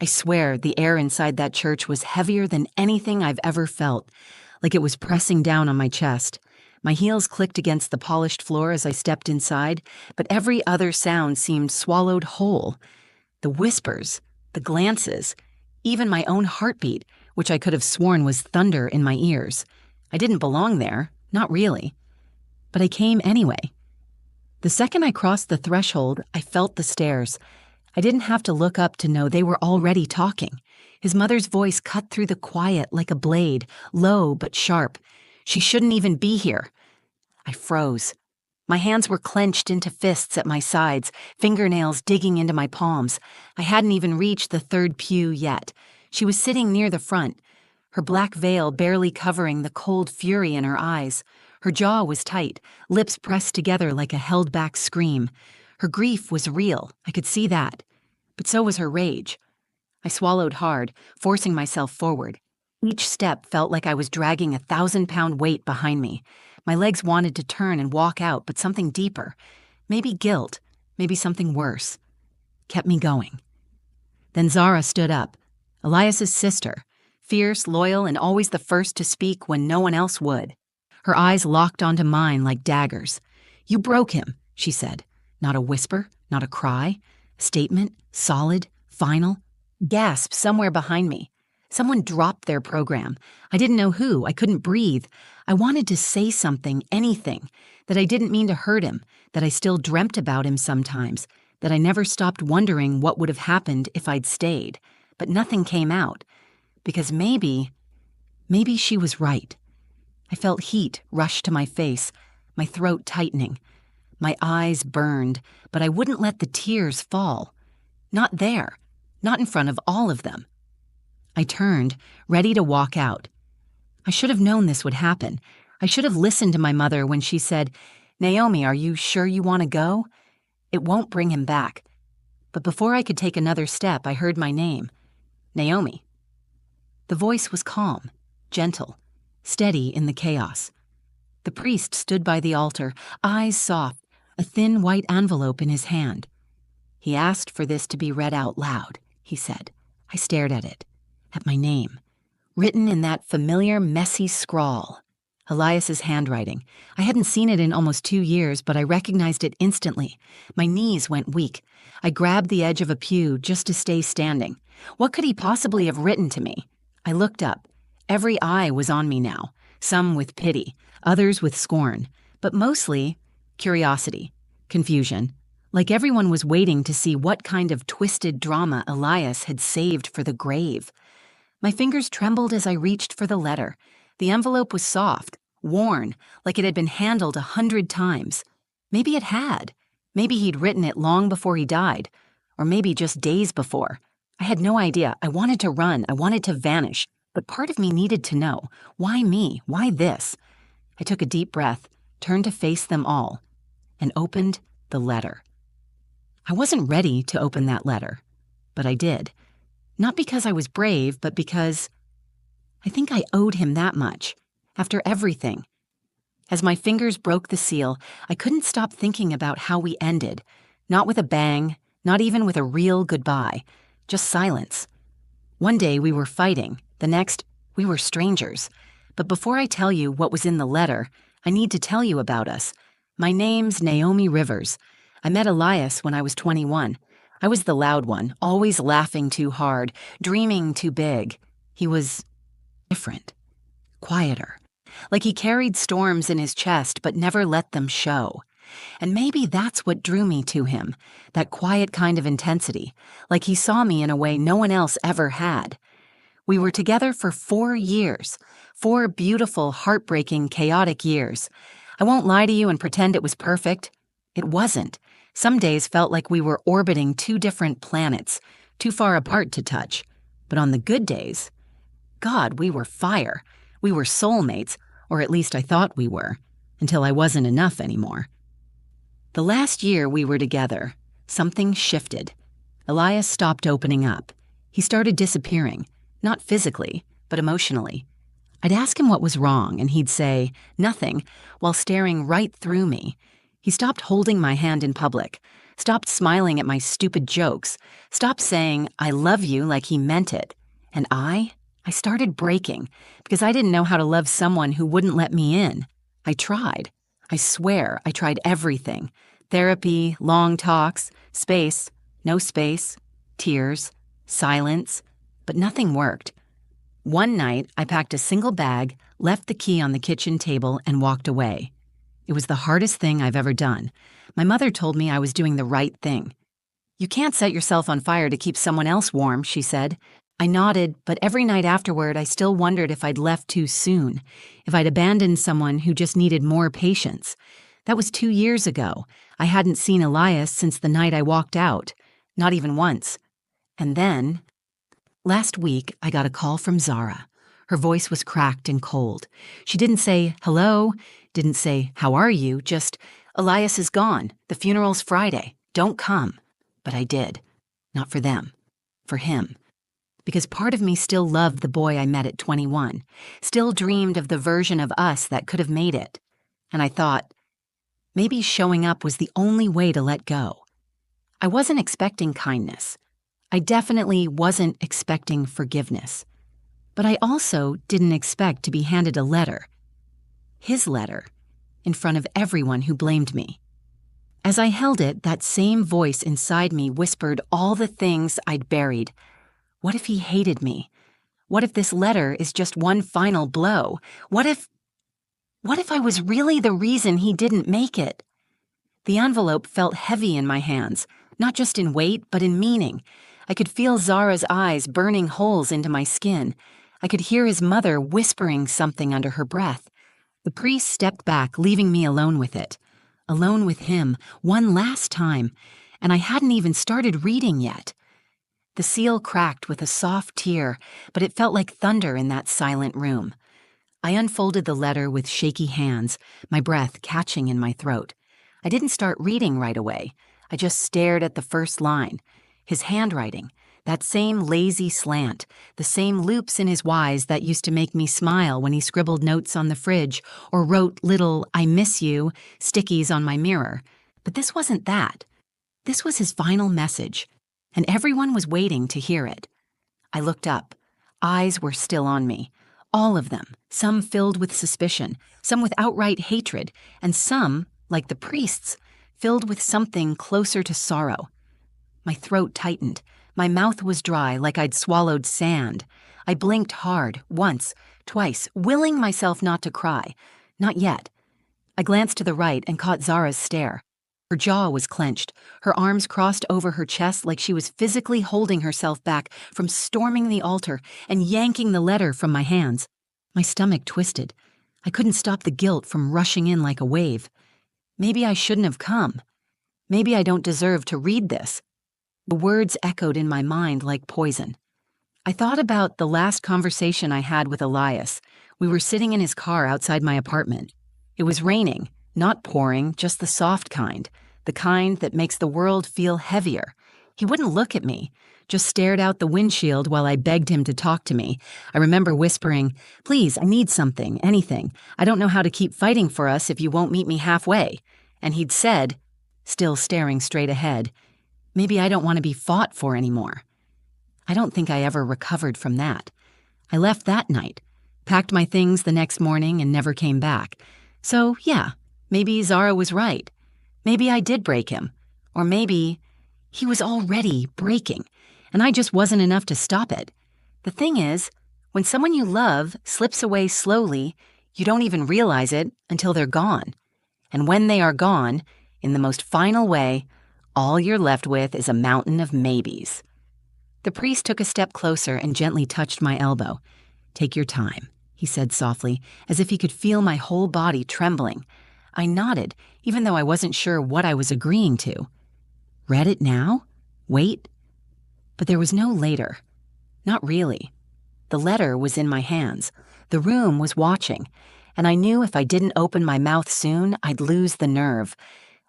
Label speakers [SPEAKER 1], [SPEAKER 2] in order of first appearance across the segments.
[SPEAKER 1] I swear the air inside that church was heavier than anything I've ever felt, like it was pressing down on my chest. My heels clicked against the polished floor as I stepped inside, but every other sound seemed swallowed whole. The whispers, the glances, even my own heartbeat, which I could have sworn was thunder in my ears. I didn't belong there, not really. But I came anyway. The second I crossed the threshold, I felt the stares. I didn't have to look up to know they were already talking. His mother's voice cut through the quiet like a blade, low but sharp. She shouldn't even be here. I froze. My hands were clenched into fists at my sides, fingernails digging into my palms. I hadn't even reached the third pew yet. She was sitting near the front, her black veil barely covering the cold fury in her eyes. Her jaw was tight, lips pressed together like a held-back scream. Her grief was real, I could see that. But so was her rage. I swallowed hard, forcing myself forward. Each step felt like I was dragging a 1,000-pound weight behind me. My legs wanted to turn and walk out, but something deeper, maybe guilt, maybe something worse, kept me going. Then Zara stood up, Elias's sister, fierce, loyal, and always the first to speak when no one else would. Her eyes locked onto mine like daggers. "You broke him," she said. Not a whisper, not a cry. Statement, solid, final. Gasp somewhere behind me. Someone dropped their program. I didn't know who. I couldn't breathe. I wanted to say something, anything, that I didn't mean to hurt him, that I still dreamt about him sometimes, that I never stopped wondering what would have happened if I'd stayed. But nothing came out. Because maybe she was right. I felt heat rush to my face, my throat tightening. My eyes burned, but I wouldn't let the tears fall. Not there, not in front of all of them. I turned, ready to walk out. I should have known this would happen. I should have listened to my mother when she said, "Naomi, are you sure you want to go? It won't bring him back." But before I could take another step, I heard my name. Naomi. The voice was calm, gentle, steady in the chaos. The priest stood by the altar, eyes soft, a thin white envelope in his hand. "He asked for this to be read out loud," he said. I stared at it, at my name, written in that familiar, messy scrawl. Elias's handwriting. I hadn't seen it in almost 2 years, but I recognized it instantly. My knees went weak. I grabbed the edge of a pew just to stay standing. What could he possibly have written to me? I looked up. Every eye was on me now, some with pity, others with scorn, but mostly curiosity, confusion, like everyone was waiting to see what kind of twisted drama Elias had saved for the grave. My fingers trembled as I reached for the letter. The envelope was soft, worn, like it had been handled 100 times. Maybe it had. Maybe he'd written it long before he died, or maybe just days before. I had no idea. I wanted to run. I wanted to vanish. But part of me needed to know. Why me? Why this? I took a deep breath, turned to face them all, and opened the letter. I wasn't ready to open that letter, but I did. Not because I was brave, but because I think I owed him that much, after everything. As my fingers broke the seal, I couldn't stop thinking about how we ended, not with a bang, not even with a real goodbye, just silence. One day we were fighting, the next we were strangers. But before I tell you what was in the letter, I need to tell you about us. My name's Naomi Rivers. I met Elias when I was 21. I was the loud one, always laughing too hard, dreaming too big. He was different, quieter, like he carried storms in his chest but never let them show. And maybe that's what drew me to him, that quiet kind of intensity, like he saw me in a way no one else ever had. We were together for 4 years, 4 beautiful, heartbreaking, chaotic years. I won't lie to you and pretend it was perfect. It wasn't. Some days felt like we were orbiting 2 different planets, too far apart to touch. But on the good days, God, we were fire. We were soulmates, or at least I thought we were, until I wasn't enough anymore. The last year we were together, something shifted. Elias stopped opening up. He started disappearing, not physically, but emotionally. I'd ask him what was wrong, and he'd say, "Nothing," while staring right through me. He stopped holding my hand in public. stopped smiling at my stupid jokes, stopped saying, "I love you," like he meant it. And I started breaking because I didn't know how to love someone who wouldn't let me in. I tried. I swear I tried everything. Therapy, long talks, space, no space, tears, silence, but nothing worked. One night, I packed a single bag, left the key on the kitchen table, and walked away. It was the hardest thing I've ever done. My mother told me I was doing the right thing. "You can't set yourself on fire to keep someone else warm," she said. I nodded, but every night afterward, I still wondered if I'd left too soon, if I'd abandoned someone who just needed more patience. That was 2 years ago. I hadn't seen Elias since the night I walked out. Not even once. And then, last week, I got a call from Zara. Her voice was cracked and cold. She didn't say, "Hello," didn't say, "How are you?" Just, "Elias is gone. The funeral's Friday. Don't come." But I did. Not for them. For him. Because part of me still loved the boy I met at 21, still dreamed of the version of us that could have made it. And I thought, maybe showing up was the only way to let go. I wasn't expecting kindness. I definitely wasn't expecting forgiveness. But I also didn't expect to be handed a letter. His letter, in front of everyone who blamed me. As I held it, that same voice inside me whispered all the things I'd buried. What if he hated me? What if this letter is just one final blow? What if I was really the reason he didn't make it? The envelope felt heavy in my hands, not just in weight, but in meaning. I could feel Zara's eyes burning holes into my skin. I could hear his mother whispering something under her breath. The priest stepped back, leaving me alone with it. Alone with him, one last time, and I hadn't even started reading yet. The seal cracked with a soft tear, but it felt like thunder in that silent room. I unfolded the letter with shaky hands, my breath catching in my throat. I didn't start reading right away. I just stared at the first line. His handwriting, that same lazy slant, the same loops in his Y's that used to make me smile when he scribbled notes on the fridge or wrote little "I miss you" stickies on my mirror. But this wasn't that. This was his final message. And everyone was waiting to hear it. I looked up. Eyes were still on me. All of them, some filled with suspicion, some with outright hatred, and some, like the priest's, filled with something closer to sorrow. My throat tightened. My mouth was dry like I'd swallowed sand. I blinked hard, once, twice, willing myself not to cry. Not yet. I glanced to the right and caught Zara's stare. Her jaw was clenched, her arms crossed over her chest like she was physically holding herself back from storming the altar and yanking the letter from my hands. My stomach twisted. I couldn't stop the guilt from rushing in like a wave. Maybe I shouldn't have come. Maybe I don't deserve to read this. The words echoed in my mind like poison. I thought about the last conversation I had with Elias. We were sitting in his car outside my apartment. It was raining, not pouring, just the soft kind. The kind that makes the world feel heavier. He wouldn't look at me, just stared out the windshield while I begged him to talk to me. I remember whispering, "Please, I need something, anything. I don't know how to keep fighting for us if you won't meet me halfway." And he'd said, still staring straight ahead, "Maybe I don't want to be fought for anymore." I don't think I ever recovered from that. I left that night, packed my things the next morning and never came back. So, yeah, maybe Zara was right. Maybe I did break him. Or maybe he was already breaking, and I just wasn't enough to stop it. The thing is, when someone you love slips away slowly, you don't even realize it until they're gone. And when they are gone, in the most final way, all you're left with is a mountain of maybes. The priest took a step closer and gently touched my elbow. "Take your time," he said softly, as if he could feel my whole body trembling. I nodded, even though I wasn't sure what I was agreeing to. Read it now? Wait? But there was no later. Not really. The letter was in my hands. The room was watching, and I knew if I didn't open my mouth soon, I'd lose the nerve,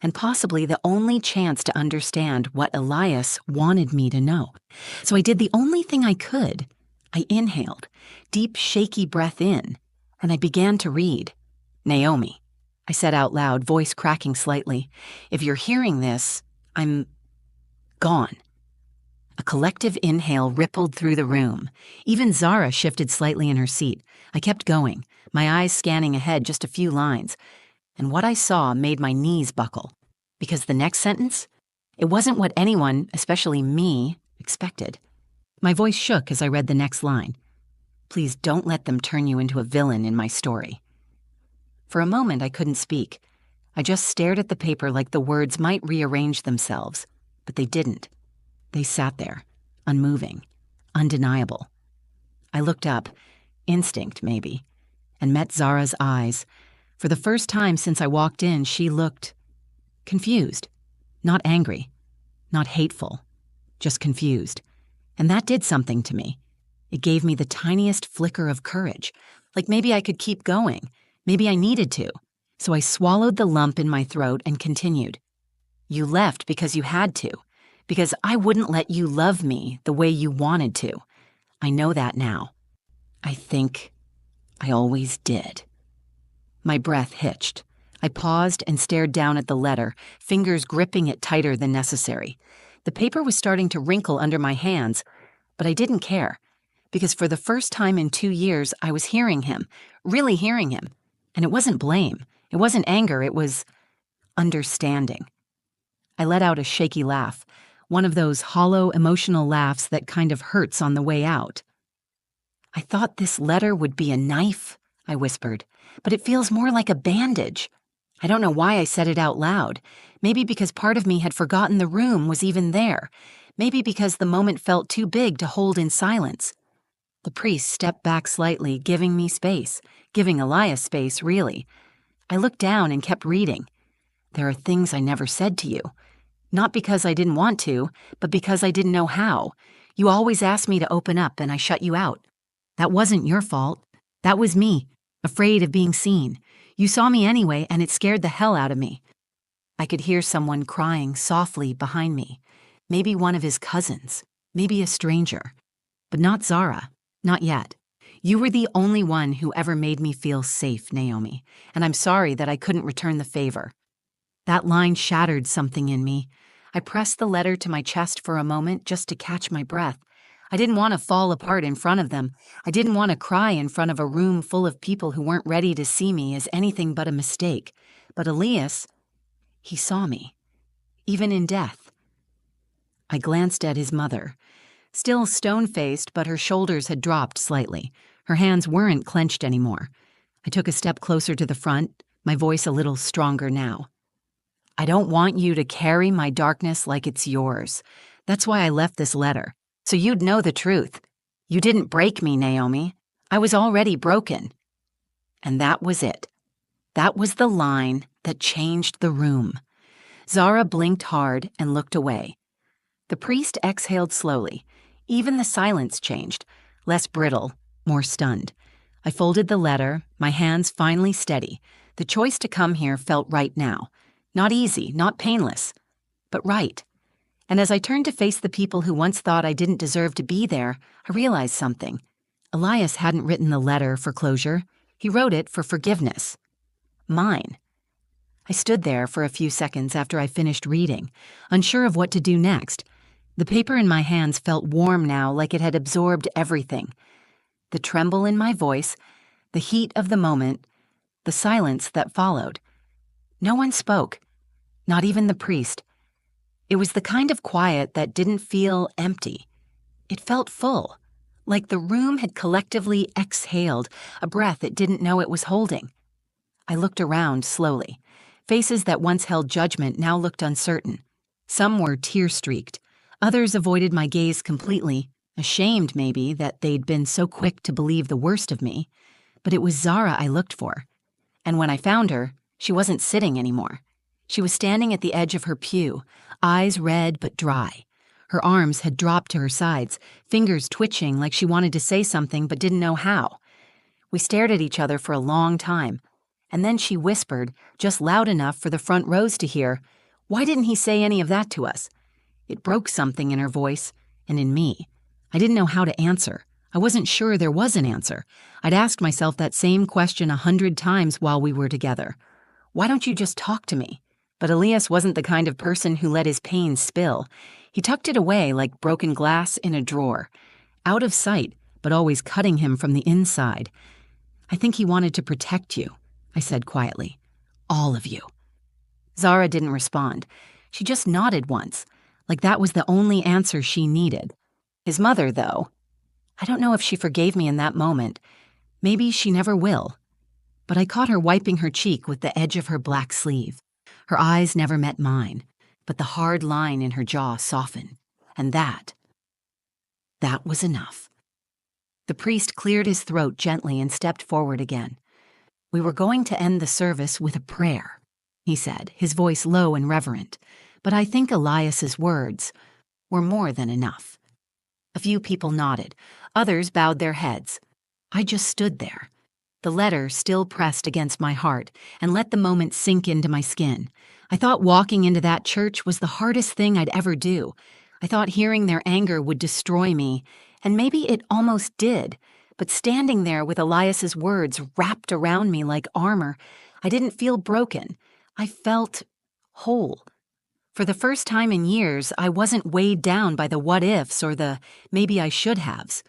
[SPEAKER 1] and possibly the only chance to understand what Elias wanted me to know. So I did the only thing I could. I inhaled, deep, shaky breath in, and I began to read. "Naomi," I said out loud, voice cracking slightly. "If you're hearing this, I'm gone. A collective inhale rippled through the room. Even Zara shifted slightly in her seat. I kept going, my eyes scanning ahead just a few lines, and what I saw made my knees buckle. Because the next sentence? It wasn't what anyone, especially me, expected. My voice shook as I read the next line. Please don't let them turn you into a villain in my story. For a moment, I couldn't speak. I just stared at the paper like the words might rearrange themselves, but they didn't. They sat there, unmoving, undeniable. I looked up, instinct maybe, and met Zara's eyes. For the first time since I walked in, she looked confused. Not angry, not hateful, just confused. And that did something to me. It gave me the tiniest flicker of courage, like maybe I could keep going, maybe I needed to. So I swallowed the lump in my throat and continued. You left because you had to, because I wouldn't let you love me the way you wanted to. I know that now. I think I always did. My breath hitched. I paused and stared down at the letter, fingers gripping it tighter than necessary. The paper was starting to wrinkle under my hands, but I didn't care, because for the first time in 2 years, I was hearing him, really hearing him. And it wasn't blame, it wasn't anger, it was understanding. I let out a shaky laugh, one of those hollow, emotional laughs that kind of hurts on the way out. I thought this letter would be a knife, I whispered, but it feels more like a bandage. I don't know why I said it out loud. Maybe because part of me had forgotten the room was even there. Maybe because the moment felt too big to hold in silence. The priest stepped back slightly, giving me space, giving Elias space, really. I looked down and kept reading. There are things I never said to you. Not because I didn't want to, but because I didn't know how. You always asked me to open up and I shut you out. That wasn't your fault. That was me, afraid of being seen. You saw me anyway, and it scared the hell out of me. I could hear someone crying softly behind me. Maybe one of his cousins, maybe a stranger. But not Zara, not yet. You were the only one who ever made me feel safe, Naomi, and I'm sorry that I couldn't return the favor. That line shattered something in me. I pressed the letter to my chest for a moment just to catch my breath. I didn't want to fall apart in front of them. I didn't want to cry in front of a room full of people who weren't ready to see me as anything but a mistake. But Elias, he saw me, even in death. I glanced at his mother. Still stone-faced, but her shoulders had dropped slightly. Her hands weren't clenched anymore. I took a step closer to the front, my voice a little stronger now. I don't want you to carry my darkness like it's yours. That's why I left this letter. So you'd know the truth. You didn't break me, Naomi. I was already broken. And that was it. That was the line that changed the room. Zara blinked hard and looked away. The priest exhaled slowly. Even the silence changed, less brittle, more stunned. I folded the letter, my hands finally steady. The choice to come here felt right now. Not easy, not painless, but right. And as I turned to face the people who once thought I didn't deserve to be there, I realized something. Elias hadn't written the letter for closure. He wrote it for forgiveness. Mine. I stood there for a few seconds after I finished reading, unsure of what to do next. The paper in my hands felt warm now, like it had absorbed everything. The tremble in my voice, the heat of the moment, the silence that followed. No one spoke, not even the priest. It was the kind of quiet that didn't feel empty. It felt full, like the room had collectively exhaled, a breath it didn't know it was holding. I looked around slowly. Faces that once held judgment now looked uncertain. Some were tear-streaked. Others avoided my gaze completely, ashamed maybe that they'd been so quick to believe the worst of me. But it was Zara I looked for. And when I found her, she wasn't sitting anymore. She was standing at the edge of her pew, eyes red but dry. Her arms had dropped to her sides, fingers twitching like she wanted to say something but didn't know how. We stared at each other for a long time, and then she whispered, just loud enough for the front rows to hear, "Why didn't he say any of that to us?" It broke something in her voice, and in me. I didn't know how to answer. I wasn't sure there was an answer. I'd asked myself that same question 100 times while we were together. Why don't you just talk to me? But Elias wasn't the kind of person who let his pain spill. He tucked it away like broken glass in a drawer, out of sight, but always cutting him from the inside. I think he wanted to protect you, I said quietly. All of you. Zara didn't respond. She just nodded once, like that was the only answer she needed. His mother, though, I don't know if she forgave me in that moment. Maybe she never will. But I caught her wiping her cheek with the edge of her black sleeve. Her eyes never met mine, but the hard line in her jaw softened. And that was enough. The priest cleared his throat gently and stepped forward again. We were going to end the service with a prayer, he said, his voice low and reverent. But I think Elias's words were more than enough. A few people nodded. Others bowed their heads. I just stood there, the letter still pressed against my heart, and let the moment sink into my skin. I thought walking into that church was the hardest thing I'd ever do. I thought hearing their anger would destroy me, and maybe it almost did. But standing there with Elias's words wrapped around me like armor, I didn't feel broken. I felt whole. For the first time in years, I wasn't weighed down by the what-ifs or the maybe I should-haves.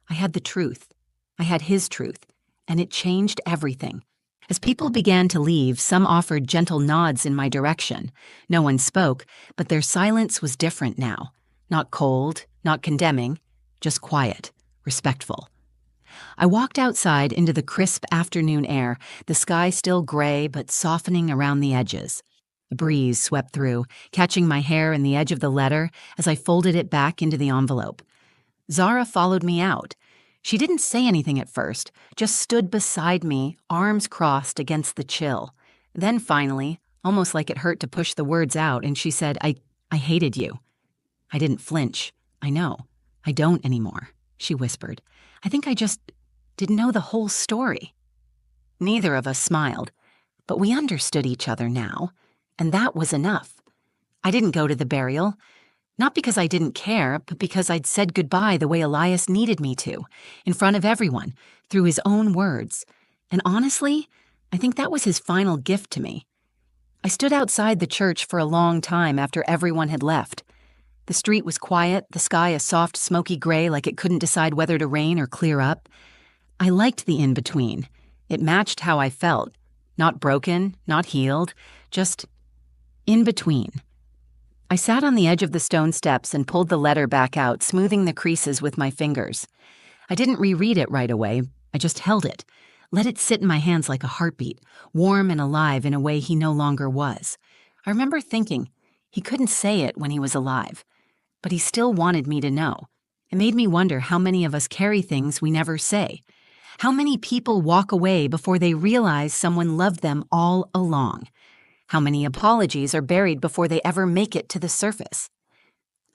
[SPEAKER 1] I had the truth. I had his truth, and it changed everything. As people began to leave, some offered gentle nods in my direction. No one spoke, but their silence was different now. Not cold, not condemning, just quiet, respectful. I walked outside into the crisp afternoon air, the sky still gray but softening around the edges. A breeze swept through, catching my hair and the edge of the letter as I folded it back into the envelope. Zara followed me out. She didn't say anything at first, just stood beside me, arms crossed against the chill. Then finally, almost like it hurt to push the words out, and she said, I hated you. I didn't flinch. I know. I don't anymore, she whispered. I think I just didn't know the whole story. Neither of us smiled, but we understood each other now, and that was enough. I didn't go to the burial. Not because I didn't care, but because I'd said goodbye the way Elias needed me to, in front of everyone, through his own words. And honestly, I think that was his final gift to me. I stood outside the church for a long time after everyone had left. The street was quiet, the sky a soft, smoky gray like it couldn't decide whether to rain or clear up. I liked the in-between. It matched how I felt. Not broken, not healed, just in between. I sat on the edge of the stone steps and pulled the letter back out, smoothing the creases with my fingers. I didn't reread it right away. I just held it, let it sit in my hands like a heartbeat, warm and alive in a way he no longer was. I remember thinking, he couldn't say it when he was alive, but he still wanted me to know. It made me wonder how many of us carry things we never say. How many people walk away before they realize someone loved them all along. How many apologies are buried before they ever make it to the surface?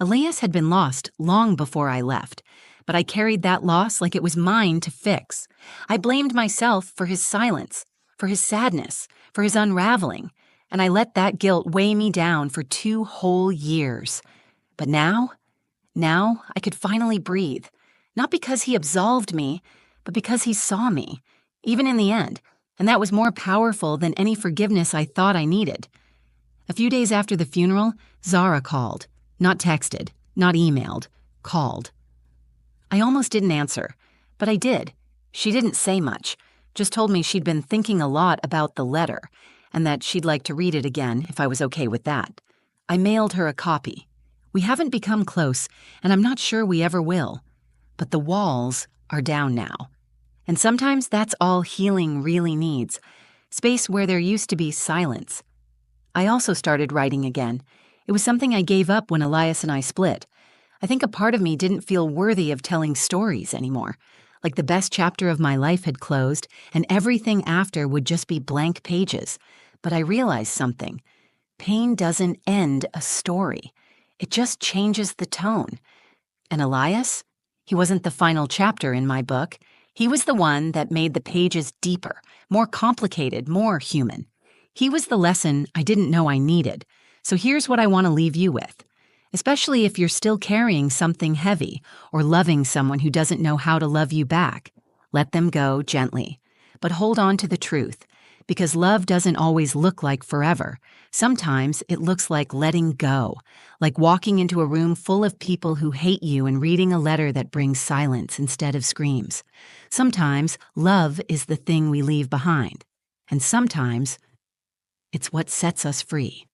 [SPEAKER 1] Elias had been lost long before I left, but I carried that loss like it was mine to fix. I blamed myself for his silence, for his sadness, for his unraveling, and I let that guilt weigh me down for 2 whole years. But now I could finally breathe, not because he absolved me, but because he saw me, even in the end. And that was more powerful than any forgiveness I thought I needed. A few days after the funeral, Zara called. Not texted, not emailed, called. I almost didn't answer, but I did. She didn't say much, just told me she'd been thinking a lot about the letter, and that she'd like to read it again if I was okay with that. I mailed her a copy. We haven't become close, and I'm not sure we ever will. But the walls are down now. And sometimes that's all healing really needs, space where there used to be silence. I also started writing again. It was something I gave up when Elias and I split. I think a part of me didn't feel worthy of telling stories anymore, like the best chapter of my life had closed and everything after would just be blank pages. But I realized something. Pain doesn't end a story. It just changes the tone. And Elias? He wasn't the final chapter in my book. He was the one that made the pages deeper, more complicated, more human. He was the lesson I didn't know I needed. So here's what I want to leave you with. Especially if you're still carrying something heavy or loving someone who doesn't know how to love you back. Let them go gently. But hold on to the truth. Because love doesn't always look like forever. Sometimes it looks like letting go, like walking into a room full of people who hate you and reading a letter that brings silence instead of screams. Sometimes love is the thing we leave behind. And sometimes it's what sets us free.